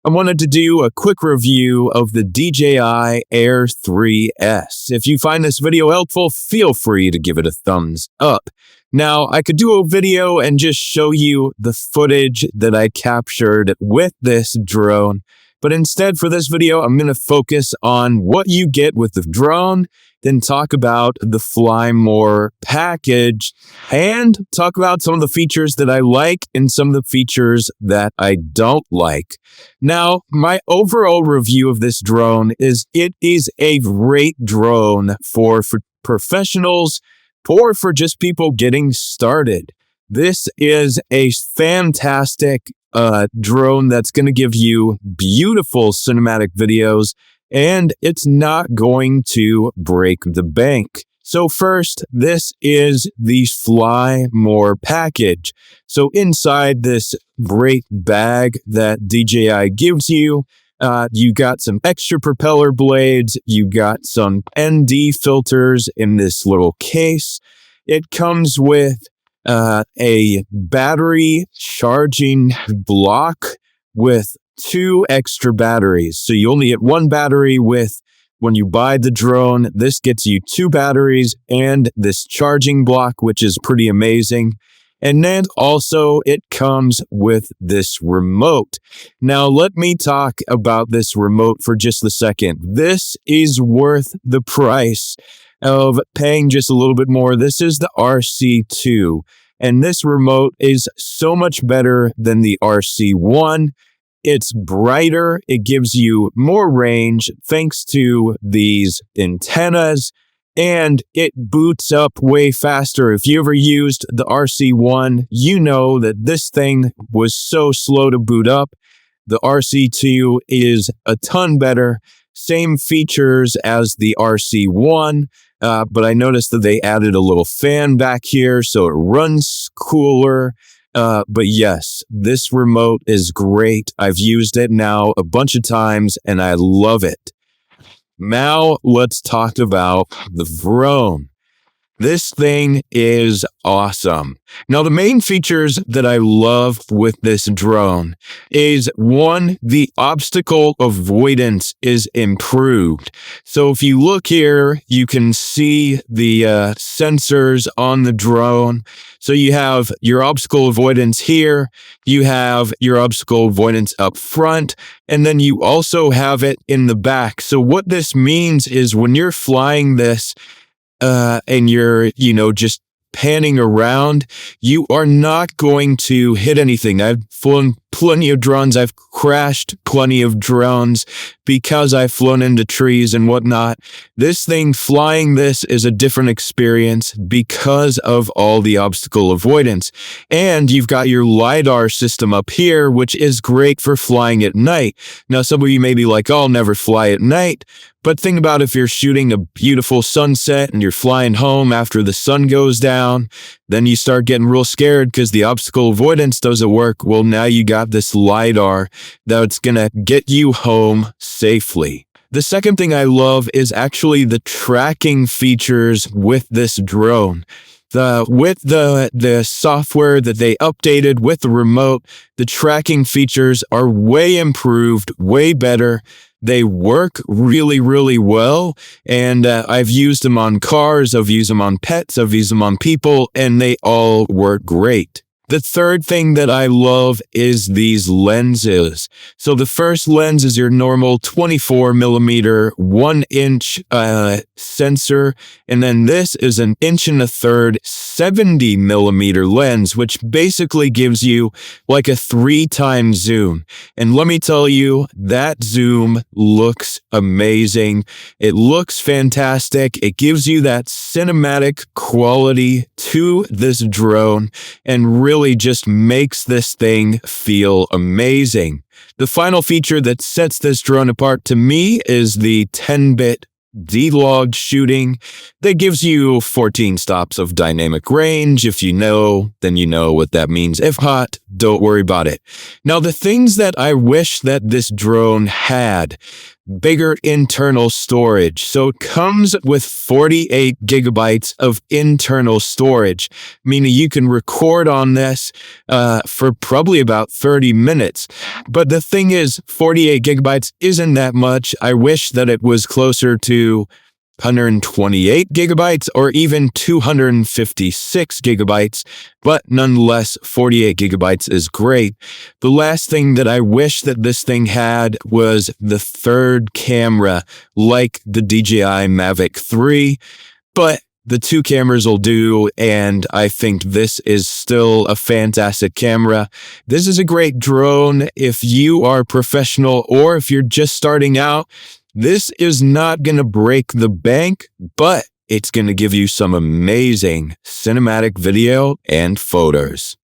I wanted to do a quick review of the DJI Air 3S. If you find this video helpful, feel free to give it a thumbs up. Now, I could do a video and just show you the footage that I captured with this drone, but instead for this video, I'm going to focus on what you get with the drone, then talk about the Fly More package, and talk about some of the features that I like and some of the features that I don't like. Now, my overall review of this drone is it is a great drone for professionals or for just people getting started. This is a fantastic drone that's going to give you beautiful cinematic videos, and it's not going to break the bank. So first, this is the Fly More package. So inside this great bag that DJI gives you, you got some extra propeller blades, you got some ND filters in this little case. It comes with a battery charging block with 2 extra batteries. So you only get 1 battery when you buy the drone. This gets you 2 batteries and this charging block, which is pretty amazing. And then also it comes with this remote. Now let me talk about this remote for just a second. This is worth the price of paying just a little bit more. This is the RC2, and this remote is so much better than the RC1. It's brighter, it gives you more range thanks to these antennas, and it boots up way faster. If you ever used the RC1, you know that this thing was so slow to boot up. The RC2 is a ton better. Same features as the RC1, but I noticed that they added a little fan back here, so it runs cooler. But yes, this remote is great. I've used it now a bunch of times, and I love it. Now, let's talk about the drone. This thing is awesome. Now, the main features that I love with this drone is, 1, the obstacle avoidance is improved. So if you look here, you can see the sensors on the drone. So you have your obstacle avoidance here, you have your obstacle avoidance up front, and then you also have it in the back. So what this means is when you're flying this, and you're, just panning around, you are not going to hit anything. I've flown plenty of drones. I've crashed plenty of drones because I've flown into trees and whatnot. This thing, flying this, is a different experience because of all the obstacle avoidance. And you've got your LIDAR system up here, which is great for flying at night. Now, some of you may be like, oh, I'll never fly at night. But think about if you're shooting a beautiful sunset and you're flying home after the sun goes down, then you start getting real scared because the obstacle avoidance doesn't work. Well, now you got this LIDAR that's going to get you home safely. The second thing I love is actually the tracking features with this drone. With the software that they updated with the remote, the tracking features are way improved, way better. They work really, really well, and I've used them on cars, I've used them on pets, I've used them on people, and they all work great. The third thing that I love is these lenses. So the first lens is your normal 24 millimeter, 1 inch sensor. And then this is an 1.25 inch, 70 millimeter lens, which basically gives you like a 3x zoom. And let me tell you, that zoom looks amazing. It looks fantastic. It gives you that cinematic quality to this drone and really just makes this thing feel amazing. The final feature that sets this drone apart to me is the 10-bit D-log shooting that gives you 14 stops of dynamic range. If you know, then you know what that means. If not, don't worry about it. Now, the things that I wish that this drone had, bigger internal storage. So it comes with 48 gigabytes of internal storage, meaning you can record on this for probably about 30 minutes. But the thing is, 48 gigabytes isn't that much. I wish that it was closer to 128 gigabytes or even 256 gigabytes, but nonetheless, 48 gigabytes is great. The last thing that I wish that this thing had was the third camera, like the DJI Mavic 3, but the two cameras will do, and I think this is still a fantastic camera. This is a great drone if you are professional or if you're just starting out. This is not going to break the bank, but it's going to give you some amazing cinematic video and photos.